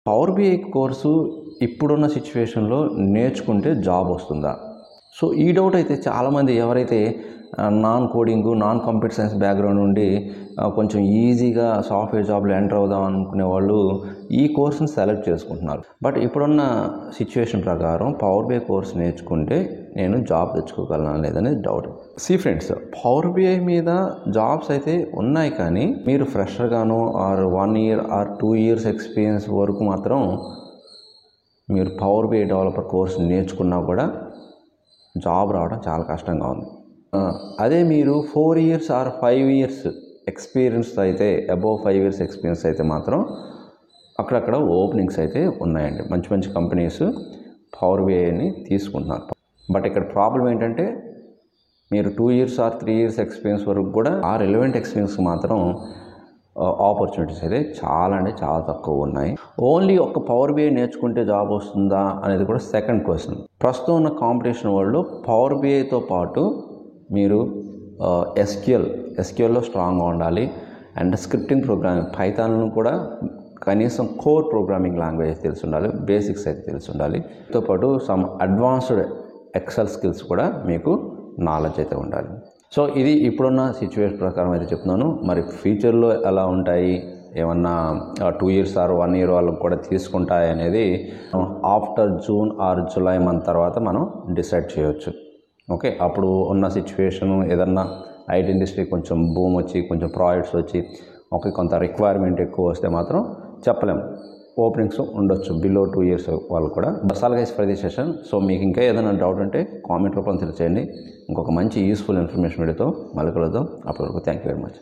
Power BI course ఇప్పుడున్న సిచ్యువేషన్లో నేర్చుకుంటే జాబ్ వస్తుందా? సో ఈ డౌట్ అయితే చాలామంది ఎవరైతే non coding non computer science background నుండి కొంచెం ఈజీగా సాఫ్ట్వేర్ జాబ్లో ఎంటర్ అవుదాం అనుకునే వాళ్ళు ఈ కోర్సుని సెలెక్ట్ చేసుకుంటున్నారు. బట్ ఇప్పుడున్న సిచ్యువేషన్ ప్రకారం పవర్ బిఐ కోర్స్ నేర్చుకుంటే నేను జాబ్ తెచ్చుకోగలనా లేదనేది డౌట్. ఫ్రెండ్స్, పవర్ బిఐ మీద జాబ్స్ అయితే ఉన్నాయి, కానీ మీరు ఫ్రెషర్గాను or 1 year or 2 years experience వరకు మాత్రం మీరు పవర్ బిఐ డెవలపర్ కోర్స్ నేర్చుకున్నా కూడా జాబ్ రావడం చాలా కష్టంగా ఉంది. అదే మీరు 4 years ఆర్ 5 years ఎక్స్పీరియన్స్ అయితే, అబోవ్ 5 years ఎక్స్పీరియన్స్ అయితే మాత్రం అక్కడక్కడ ఓపెనింగ్స్ అయితే ఉన్నాయండి. మంచి మంచి కంపెనీస్ పవర్ బిఐని తీసుకుంటున్నారు. బట్ ఇక్కడ ప్రాబ్లం ఏంటంటే మీరు 2 years ఆర్ 3 years ఎక్స్పీరియన్స్ వరకు కూడా ఆ రిలవెంట్ ఎక్స్పీరియన్స్ మాత్రం ఆపర్చునిటీస్ అయితే చాలా చాలా తక్కువ ఉన్నాయి. ఓన్లీ ఒక పవర్ బిఐ నేర్చుకుంటే జాబ్ వస్తుందా అనేది కూడా సెకండ్ క్వశ్చన్. ప్రస్తుతం ఉన్న కాంపిటీషన్ వరల్డ్లో పవర్ బిఐతో పాటు మీరు ఎస్క్యూఎల్లో స్ట్రాంగ్గా ఉండాలి. అండ్ స్క్రిప్టింగ్ ప్రోగ్రామింగ్ పైథాన్ను కూడా కనీసం కోర్ ప్రోగ్రామింగ్ లాంగ్వేజ్ తెలిసి ఉండాలి, బేసిక్స్ అయితే తెలిసి ఉండాలి. తో పాటు సమ్ అడ్వాన్స్డ్ ఎక్సెల్ స్కిల్స్ కూడా మీకు నాలెడ్జ్ అయితే ఉండాలి. సో ఇది ఇప్పుడున్న సిచ్యువేషన్ ప్రకారం అయితే చెప్తున్నాను. మరి ఫ్యూచర్లో ఎలా ఉంటాయి, ఏమన్నా 2 years ఆర్ 1 year వాళ్ళకు కూడా తీసుకుంటాయి అనేది after June or July month తర్వాత మనం డిసైడ్ చేయవచ్చు. ఓకే, అప్పుడు ఉన్న సిచ్యువేషన్ ఏదన్నా ఐటీ ఇండస్ట్రీ కొంచెం బూమ్ వచ్చి కొంచెం ప్రాజెక్ట్స్ వచ్చి కొంత రిక్వైర్మెంట్ ఎక్కువ వస్తే మాత్రం చెప్పలేము, ఓపెనింగ్స్ ఉండొచ్చు బిలో 2 years వాళ్ళు కూడా. బసాల్ guys for the session. So మీకు ఇంకా ఏదైనా డౌట్ ఉంటే కామెంట్ రూపంలో తెలియచేయండి. ఇంకొక మంచి యూస్ఫుల్ ఇన్ఫర్మేషన్ వీడియోతో మళ్ళీ కలుద్దాం. అప్పటి వరకు థ్యాంక్ యూ వెరీ మచ్.